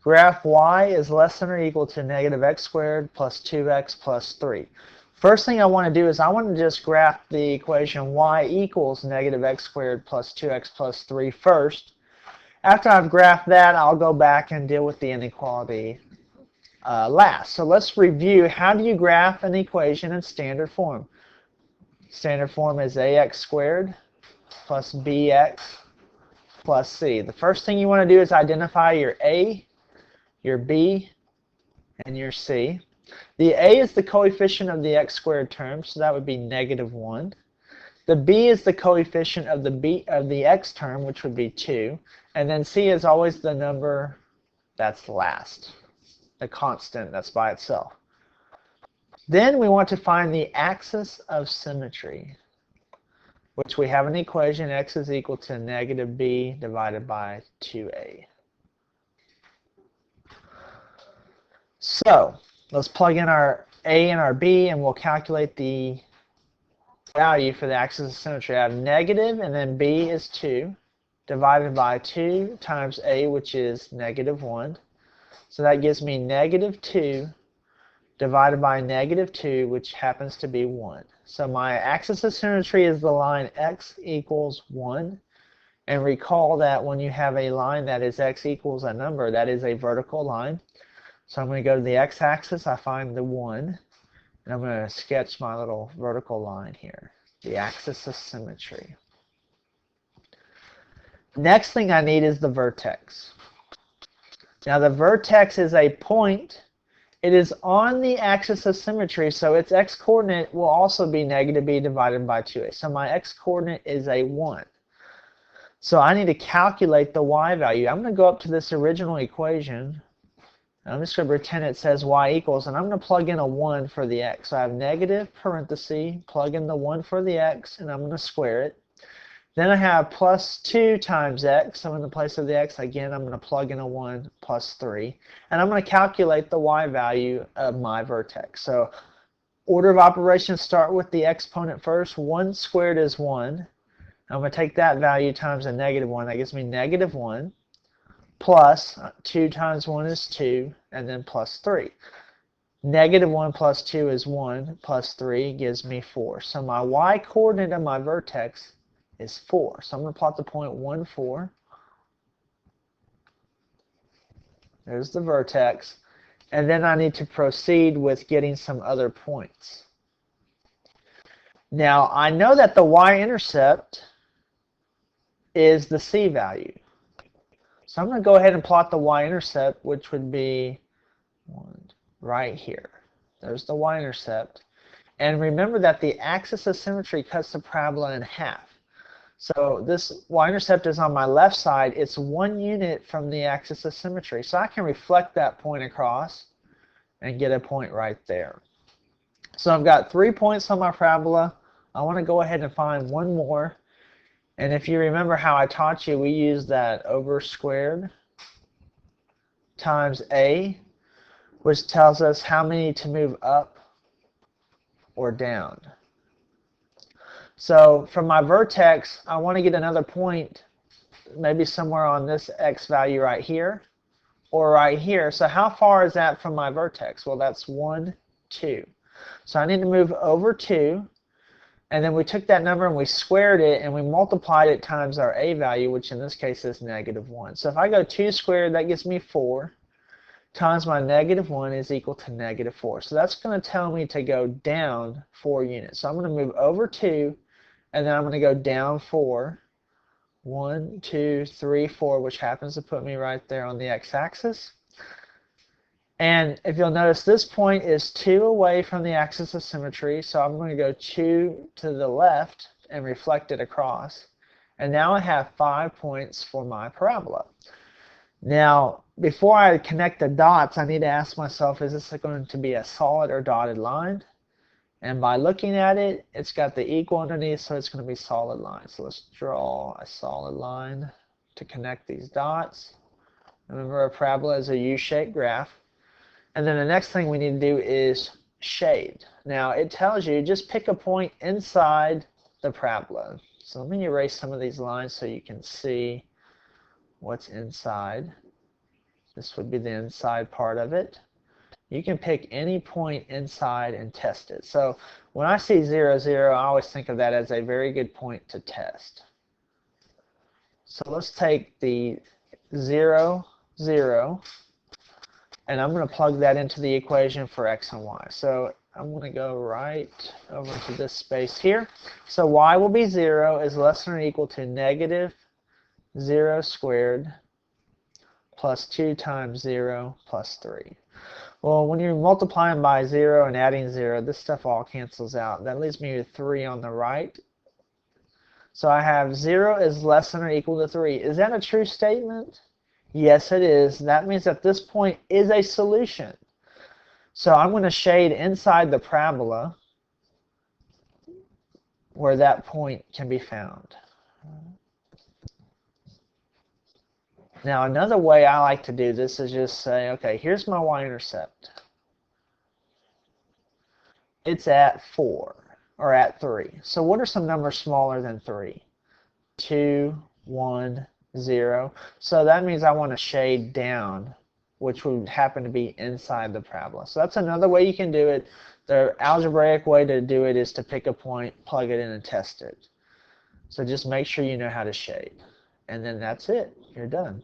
Graph y is less than or equal to negative x squared plus 2x plus 3. First thing I want to do is I want to just graph the equation y equals negative x squared plus 2x plus 3 first. After I've graphed that, I'll go back and deal with the inequality last. So let's review, how do you graph an equation in standard form? Standard form is ax squared plus bx plus c. The first thing you want to do is identify your a, your b, and your c. The a is the coefficient of the x squared term, so that would be negative 1. The b is the coefficient of the x term, which would be 2. And then c is always the number that's last, the constant that's by itself. Then we want to find the axis of symmetry, which we have an equation, x is equal to negative b divided by 2a. So let's plug in our a and our b, and we'll calculate the value for the axis of symmetry. I have negative, and then b is 2, divided by 2 times a, which is negative 1. So that gives me negative 2 divided by negative 2, which happens to be 1. So my axis of symmetry is the line x equals 1. And recall that when you have a line that is x equals a number, that is a vertical line. So I'm going to go to the x-axis, I find the 1, and I'm going to sketch my little vertical line here, the axis of symmetry. Next thing I need is the vertex. Now the vertex is a point. It is on the axis of symmetry, so its x-coordinate will also be negative b divided by 2a. So my x-coordinate is a 1. So I need to calculate the y value. I'm going to go up to this original equation. I'm just going to pretend it says y equals, and I'm going to plug in a 1 for the x. So I have negative parenthesis, plug in the 1 for the x, and I'm going to square it. Then I have plus 2 times x. So in the place of the x, again, I'm going to plug in a 1 plus 3. And I'm going to calculate the y value of my vertex. So order of operations, start with the exponent first. 1 squared is 1. I'm going to take that value times a negative 1. That gives me negative 1. Plus 2 times 1 is 2, and then plus 3. Negative 1 plus 2 is 1, plus 3 gives me 4. So my y-coordinate of my vertex is 4. So I'm going to plot the point 1, 4. There's the vertex. And then I need to proceed with getting some other points. Now, I know that the y-intercept is the c value. So I'm going to go ahead and plot the y-intercept, which would be right here. There's the y-intercept. And remember that the axis of symmetry cuts the parabola in half. So this y-intercept is on my left side. It's 1 unit from the axis of symmetry. So I can reflect that point across and get a point right there. So I've got 3 points on my parabola. I want to go ahead and find one more. And if you remember how I taught you, we use that over squared times a, which tells us how many to move up or down. So from my vertex, I want to get another point, maybe somewhere on this x value right here, or right here. So how far is that from my vertex? Well, that's 1, 2. So I need to move over 2. And then we took that number and we squared it and we multiplied it times our a value, which in this case is negative 1. So if I go 2 squared, that gives me 4, times my negative 1 is equal to negative 4. So that's going to tell me to go down 4 units. So I'm going to move over 2, and then I'm going to go down 4. 1, 2, 3, 4, which happens to put me right there on the x-axis. And if you'll notice, this point is 2 away from the axis of symmetry, so I'm going to go 2 to the left and reflect it across. And now I have 5 points for my parabola. Now, before I connect the dots, I need to ask myself, is this going to be a solid or dotted line? And by looking at it, it's got the equal underneath, so it's going to be solid line. So let's draw a solid line to connect these dots. Remember, a parabola is a U-shaped graph. And then the next thing we need to do is shade. Now it tells you just pick a point inside the parabola. So let me erase some of these lines so you can see what's inside. This would be the inside part of it. You can pick any point inside and test it. So when I see 0, 0, I always think of that as a very good point to test. So let's take the 0, 0, and I'm going to plug that into the equation for x and y. So I'm going to go right over to this space here. So y will be 0 is less than or equal to negative 0 squared plus 2 times 0 plus 3. Well, when you're multiplying by 0 and adding 0, this stuff all cancels out. That leaves me with 3 on the right. So I have 0 is less than or equal to 3. Is that a true statement? Yes, it is. That means that this point is a solution. So I'm going to shade inside the parabola where that point can be found. Now, another way I like to do this is just say, okay, here's my y-intercept. It's at 4, or at 3. So what are some numbers smaller than 3? 2, 1, 0. So that means I want to shade down, which would happen to be inside the parabola. So that's another way you can do it. The algebraic way to do it is to pick a point, plug it in, and test it. So just make sure you know how to shade. And then that's it. You're done.